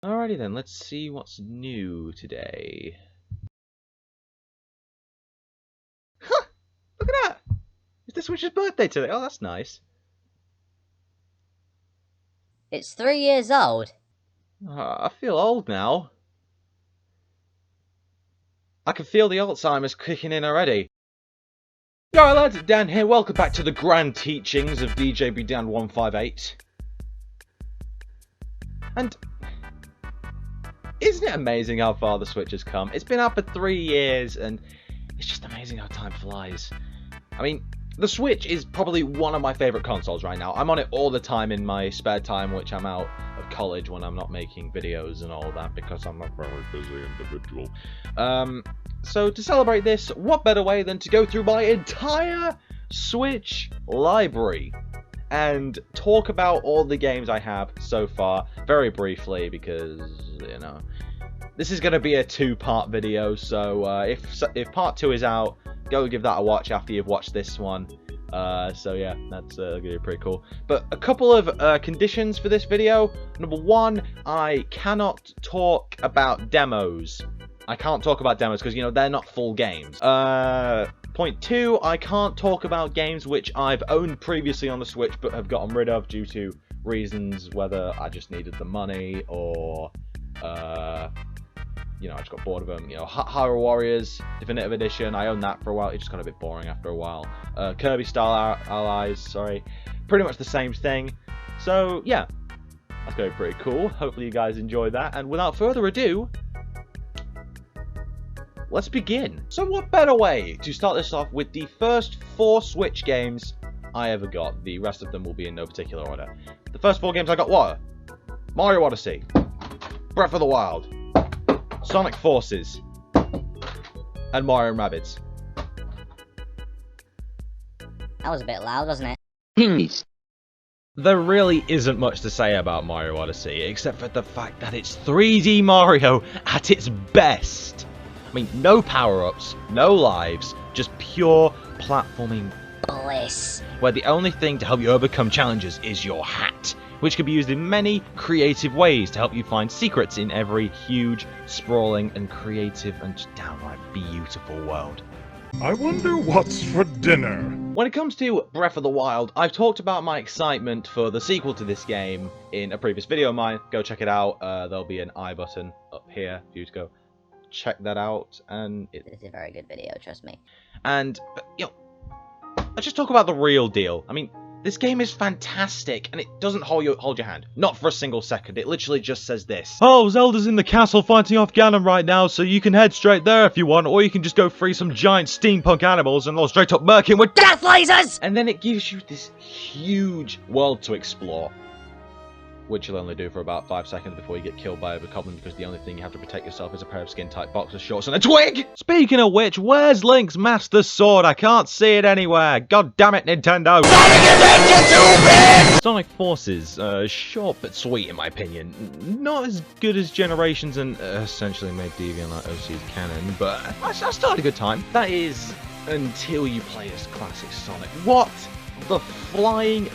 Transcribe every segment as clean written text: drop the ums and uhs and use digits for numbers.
Alrighty then, let's see what's new today. Huh! Look at that! It's the Switch's birthday today. Oh, that's nice. It's 3 years old. I feel old now. I can feel the Alzheimer's kicking in already. Alright lads, Dan here. Welcome back to the grand teachings of DJBDAN158. And isn't it amazing how far the Switch has come? It's been out for 3 years and it's just amazing how time flies. I mean, the Switch is probably one of my favourite consoles right now. I'm on it all the time in my spare time, which I'm out of college when I'm not making videos and all that because I'm a very busy individual. So to celebrate this, what better way than to go through my entire Switch library and talk about all the games I have so far very briefly because, you know, this is going to be a two-part video, so if part 2 is out, go give that a watch after you've watched this one. So yeah, that's going to be pretty cool. But a couple of conditions for this video. Number 1, I cannot talk about demos. I can't talk about demos because, you know, they're not full games. Point 2, I can't talk about games which I've owned previously on the Switch but have gotten rid of due to reasons, whether I just needed the money or, you know, I just got bored of them. You know, Hyrule Warriors Definitive Edition, I owned that for a while. It just got a bit boring after a while. Kirby Star Allies, sorry. Pretty much the same thing. So, yeah. That's going to be pretty cool. Hopefully you guys enjoyed that. And without further ado, let's begin. So what better way to start this off with the first 4 Switch games I ever got. The rest of them will be in no particular order. The first 4 games I got were Mario Odyssey, Breath of the Wild, Sonic Forces, and Mario & Rabbids. That was a bit loud, wasn't it? There really isn't much to say about Mario Odyssey, except for the fact that it's 3D Mario at its best. I mean, no power-ups, no lives, just pure platforming bliss. Where the only thing to help you overcome challenges is your hat, which can be used in many creative ways to help you find secrets in every huge, sprawling, and creative and just downright beautiful world. I wonder what's for dinner. When it comes to Breath of the Wild, I've talked about my excitement for the sequel to this game in a previous video of mine. Go check it out. There'll be an I button up here for you to go check that out. And It's a very good video, trust me. And, you know, let's just talk about the real deal. I mean, this game is fantastic, and it doesn't hold your hand. Not for a single second. It literally just says this. Oh, Zelda's in the castle fighting off Ganon right now, so you can head straight there if you want, or you can just go free some giant steampunk animals and they'll straight up murk him with death lasers! And then it gives you this huge world to explore, which you'll only do for about 5 seconds before you get killed by a goblin, because the only thing you have to protect yourself is a pair of skin-tight boxer shorts and a twig! Speaking of which, where's Link's Master Sword? I can't see it anywhere. God damn it, Nintendo! Sonic Forces, short but sweet in my opinion. Not as good as Generations and essentially made Deviant like OC's canon, but I still had a good time. That is, until you play as classic Sonic. What the flying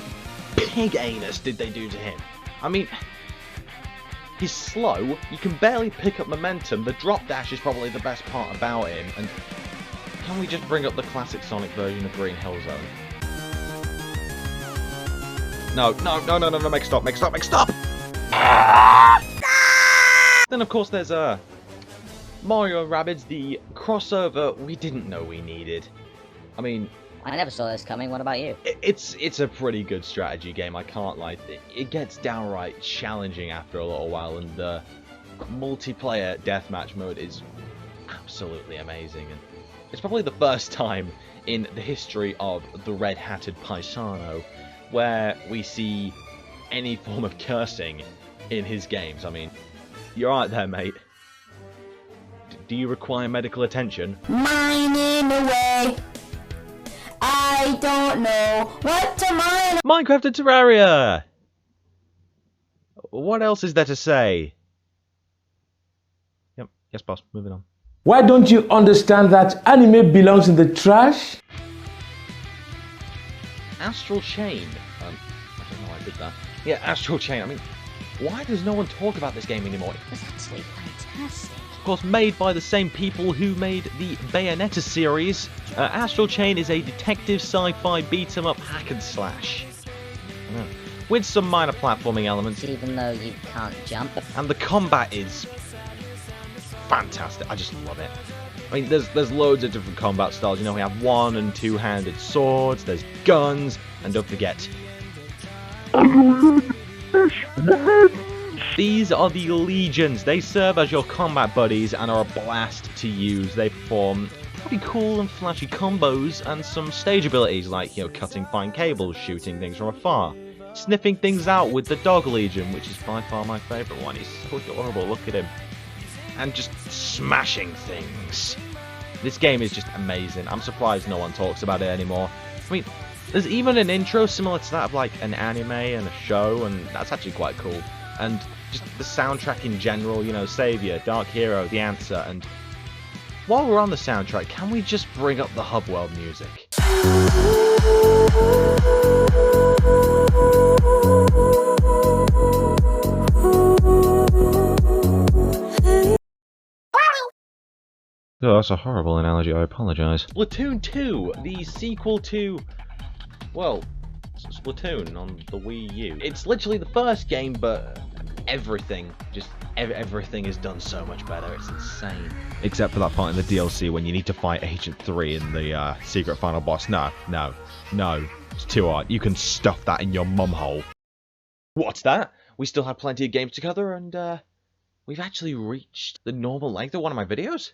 pig anus did they do to him? I mean, he's slow, you can barely pick up momentum, the drop dash is probably the best part about him, and can we just bring up the classic Sonic version of Green Hill Zone? No, make stop! Then of course there's Mario & Rabbids, the crossover we didn't know we needed. I mean, I never saw this coming, what about you? It's a pretty good strategy game, I can't lie. It gets downright challenging after a little while, and the multiplayer deathmatch mode is absolutely amazing. And it's probably the first time in the history of the red-hatted paisano where we see any form of cursing in his games. I mean, you're right there, mate. Do you require medical attention? Mining away. I don't know what to mine. Minecraft and Terraria! What else is there to say? Yep, yes boss, moving on. Why don't you understand that anime belongs in the trash? Astral Chain. I don't know why I did that. Yeah, Astral Chain. I mean, Why does no one talk about this game anymore? It was actually fantastic. Of course, made by the same people who made the Bayonetta series, Astral Chain is a detective sci-fi beat-em-up hack and slash. With some minor platforming elements. Even though you can't jump. And the combat is fantastic. I just love it. I mean, there's loads of different combat styles. You know, we have one- and two-handed swords, there's guns, and don't forget... These are the Legions. They serve as your combat buddies and are a blast to use. They perform pretty cool and flashy combos and some stage abilities like, you know, cutting fine cables, shooting things from afar, sniffing things out with the Dog Legion, which is by far my favourite one. He's so adorable, look at him. And just smashing things. This game is just amazing. I'm surprised no one talks about it anymore. I mean, there's even an intro similar to that of like an anime and a show, and that's actually quite cool. And just the soundtrack in general, you know, Savior, Dark Hero, The Answer, and while we're on the soundtrack, can we just bring up the Hub World music? Oh, that's a horrible analogy, I apologise. Splatoon 2, the sequel to, well, Splatoon on the Wii U. It's literally the first game, but everything, just everything is done so much better, it's insane. Except for that part in the DLC when you need to fight Agent 3 in the secret final boss. No, it's too hard. You can stuff that in your mum hole. What's that? We still have plenty of games to cover, and we've actually reached the normal length of one of my videos.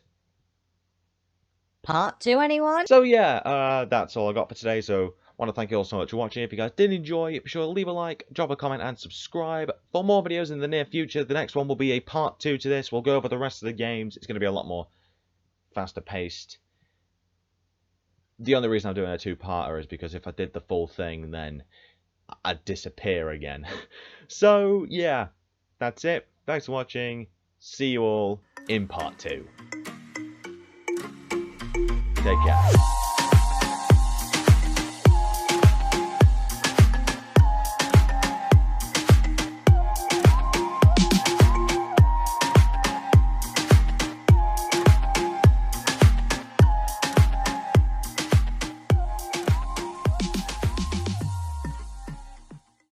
Part 2, anyone? So yeah, that's all I got for today, so I want to thank you all so much for watching. If you guys did enjoy, be sure to leave a like, drop a comment, and subscribe for more videos in the near future. The next one will be a part 2 to this. We'll go over the rest of the games. It's going to be a lot more faster paced. The only reason I'm doing a 2-parter is because if I did the full thing, then I'd disappear again. So yeah, that's it. Thanks for watching. See you all in part 2. Take care.